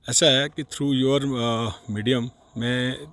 ऐसा है कि थ्रू योर मीडियम मैं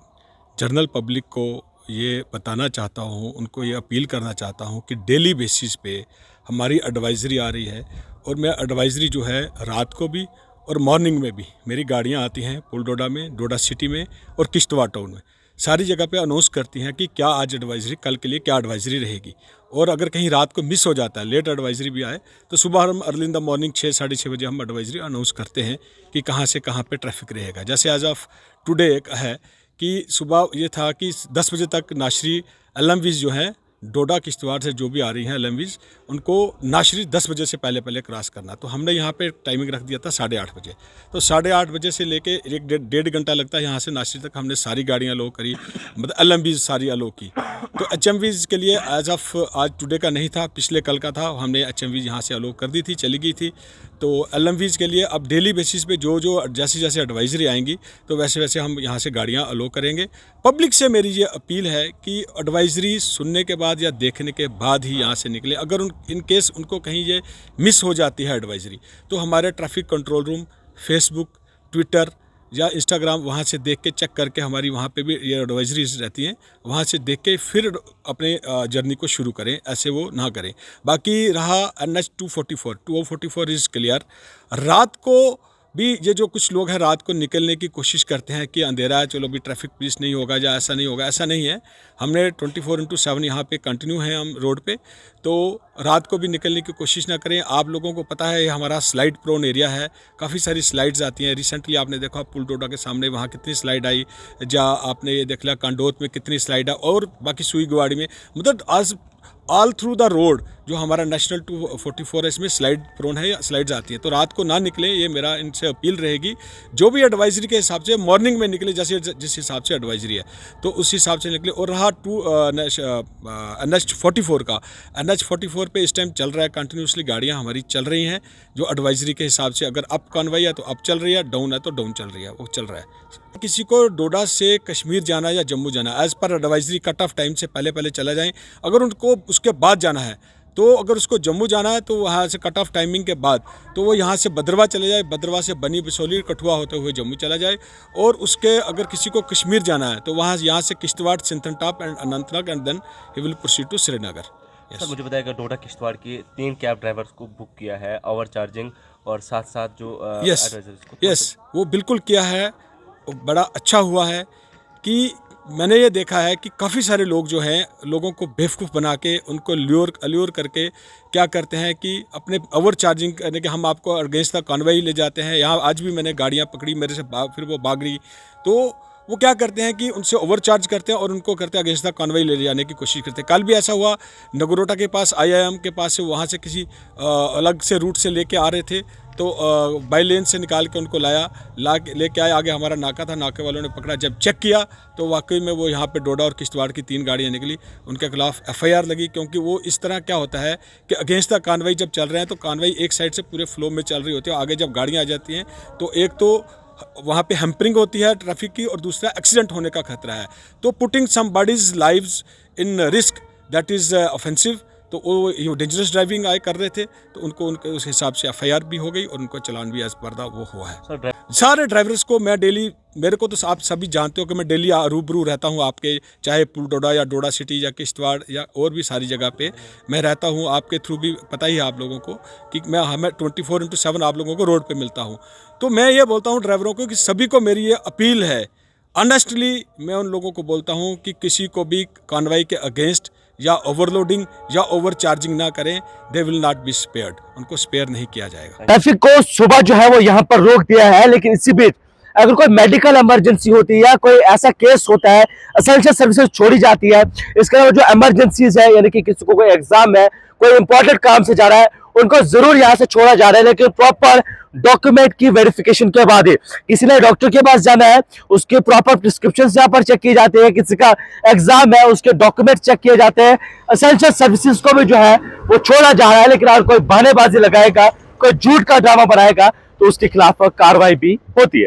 जनरल पब्लिक को ये बताना चाहता हूँ, उनको ये अपील करना चाहता हूँ कि डेली बेसिस पे हमारी एडवाइज़री आ रही है। और मैं एडवाइज़री जो है रात को भी और मॉर्निंग में भी मेरी गाड़ियाँ आती हैं पुल डोडा में, डोडा सिटी में और किश्तवाड़ टाउन में, सारी जगह पे अनाउंस करती हैं कि क्या आज एडवाइज़री, कल के लिए क्या एडवाइज़री रहेगी। और अगर कहीं रात को मिस हो जाता है, लेट एडवाइज़री भी आए, तो सुबह हम अर्ली इन द मॉर्निंग 6 साढ़े 6 बजे हम एडवाइज़री अनाउंस करते हैं कि कहाँ से कहाँ पे ट्रैफिक रहेगा। जैसे एज ऑफ टुडे है कि सुबह ये था कि 10 बजे तक नाशरी एलएमवीज़ जो हैं डोडा किश्तवाड़ से जो भी आ रही हैं एलएमवीज़, उनको नाशरी 10 बजे से पहले पहले क्रॉस करना। तो हमने यहाँ पे टाइमिंग रख दिया था 8:30 बजे। तो 8:30 बजे से लेके एक डेढ़ घंटा लगता है यहाँ से नाशरी तक। हमने सारी गाड़ियाँ अलो करी, मतलब एलएमवीज़ सारी अलो की। तो एचएमवीज़ के लिए एज ऑफ आज टुडे का नहीं था, पिछले कल का था, हमने एचएमवीज़ यहाँ से अलो कर दी थी, चली गई थी। तो एलएमवीज़ के लिए अब डेली बेसिस पे जो जो जैसे जैसे एडवाइज़री आएंगी तो वैसे वैसे हम यहाँ से गाड़ियाँ अलो करेंगे। पब्लिक से मेरी ये अपील है कि एडवाइज़री सुनने के बाद या देखने के बाद ही यहाँ से निकले। अगर इन केस उनको कहीं ये मिस हो जाती है एडवाइज़री, तो हमारे traffic control room, Facebook, Twitter या इंस्टाग्राम, वहाँ से देख के चेक करके, हमारी वहाँ पे भी ये एडवाइजरीज रहती हैं, वहाँ से देख के फिर अपने जर्नी को शुरू करें, ऐसे वो ना करें। बाकी रहा NH 244 इज़ क्लियर। रात को भी ये जो कुछ लोग हैं रात को निकलने की कोशिश करते हैं कि अंधेरा है, चलो भी ट्रैफिक पुलिस नहीं होगा या ऐसा नहीं होगा, ऐसा नहीं है। हमने 24/7 यहाँ पे कंटिन्यू है हम रोड पे, तो रात को भी निकलने की कोशिश ना करें। आप लोगों को पता है ये हमारा स्लाइड प्रोन एरिया है, काफ़ी सारी स्लाइड्स आती हैं। रिसेंटली आपने देखा पुल डोडा के सामने वहाँ कितनी स्लाइड आई, या आपने ये देख लिया कांडोत में कितनी स्लाइड है, और बाकी सुई गुवाड़ी में, मतलब आज ऑल थ्रू द रोड जो हमारा नेशनल 244 है, इसमें स्लाइड प्रोन है या स्लाइड्स आती हैं। तो रात को ना निकलें, ये मेरा इनसे अपील रहेगी। जो भी एडवाइजरी के हिसाब से मॉर्निंग में निकले, जैसे जिस हिसाब से एडवाइजरी है तो उस हिसाब से निकले। और रहा NH 44 का, NH 44 पे इस टाइम चल रहा है कंटिन्यूसली, गाड़ियाँ हमारी चल रही हैं जो एडवाइजरी के हिसाब से, अगर अप कॉन्वॉय है तो अप चल रही है, डाउन है तो डाउन चल रही है, वो चल रहा है। किसी को डोडा से कश्मीर जाना या जम्मू जाना, as per advisory cut off time से पहले पहले चला जाएँ। अगर उनको उसके बाद जाना है, तो अगर उसको जम्मू जाना है तो वहाँ से कट ऑफ टाइमिंग के बाद तो वो यहाँ से भद्रवाह चले जाए, भद्रवाह से बनी बिसोली कठुआ होते हुए जम्मू चला जाए। और उसके अगर किसी को कश्मीर जाना है तो वहाँ यहाँ से Kishtwar, Sinthan Top and Anantnag, and then he will proceed to Srinagar. Sir मुझे बताएगा, डोडा किश्तवाड़ की 3 कैब ड्राइवर्स को बुक किया है, ओवर चार्जिंग और साथ साथ जो यस वो बिल्कुल किया है। बड़ा अच्छा हुआ है कि मैंने ये देखा है कि काफ़ी सारे लोग जो हैं लोगों को बेवकूफ़ बना के, उनको ल्योर करके क्या करते हैं कि अपने ओवर चार्जिंग करने के, हम आपको अगेंस्ट द कॉन्वॉय ले जाते हैं। यहाँ आज भी मैंने गाड़ियाँ पकड़ी, मेरे से फिर वो भाग रही, तो वो क्या करते हैं कि उनसे ओवर चार्ज करते हैं और उनको करते हैं अगेंस्ट द कॉन्वॉय ले जाने की कोशिश करते हैं। कल भी ऐसा हुआ, नगरोटा के पास IIM के पास से, वहाँ से किसी अलग से रूट से लेके आ रहे थे, तो बाई लेन से निकाल के उनको लेके आए। आगे हमारा नाका था, नाके वालों ने पकड़ा, जब चेक किया तो वाकई में वो यहाँ पे डोडा और किश्तवाड़ की 3 गाड़ियाँ निकली। उनके खिलाफ FIR लगी, क्योंकि वो इस तरह क्या होता है कि अगेंस्ट द कॉन्वॉय जब चल रहे हैं तो कॉन्वॉय एक साइड से पूरे फ्लो में चल रही होती है, आगे जब गाड़ियाँ आ जाती हैं तो एक तो वहाँ पे हैम्परिंग होती है ट्रैफिक की, और दूसरा एक्सीडेंट होने का खतरा है। तो putting somebody's lives in risk, that is offensive. तो वो डेंजरस ड्राइविंग कर रहे थे, तो उनके उस हिसाब से FIR भी हो गई और उनको चलान भी एज पर दा वो हुआ है। सारे ड्राइवर्स को मैं डेली, मेरे को तो आप सभी जानते हो कि मैं डेली रूबरू रहता हूँ आपके, चाहे पुल डोडा या डोडा सिटी या किश्तवाड़ या और भी सारी जगह पे मैं रहता हूँ। आपके थ्रू भी पता ही है आप लोगों को कि हमें 24/7 आप लोगों को रोड पे मिलता हूँ। तो मैं ये बोलता हूँ ड्राइवरों को कि सभी को मेरी ये अपील है, ऑनेस्टली मैं उन लोगों को बोलता हूँ कि किसी को भी कॉन्वॉय के अगेंस्ट या ओवरलोडिंग या ओवर चार्जिंग ना करें, they will not be spared, उनको स्पेयर नहीं किया जाएगा। ट्रैफिक को सुबह जो है वो यहाँ पर रोक दिया है, लेकिन इसी बीच अगर कोई मेडिकल इमरजेंसी होती है या कोई ऐसा केस होता है, एसेंशियल सर्विसेज छोड़ी जाती है। इसके अलावा जो इमरजेंसीज है, यानी कि किसी को कोई एग्जाम है, कोई इंपॉर्टेंट काम से जा रहा है, उनको जरूर यहाँ से छोड़ा जा रहा है, लेकिन प्रॉपर डॉक्यूमेंट की वेरिफिकेशन के बाद ही। किसी ने डॉक्टर के पास जाना है, उसके प्रॉपर प्रिस्क्रिप्शन यहाँ पर चेक किए जाते हैं, किसी का एग्जाम है उसके डॉक्यूमेंट चेक किए जाते हैं। एसेंशियल सर्विसेज को भी जो है वो छोड़ा जा रहा है, लेकिन अगर कोई बहानेबाजी लगाएगा, कोई झूठ का ड्रामा बनाएगा तो उसके खिलाफ कार्रवाई भी होती है।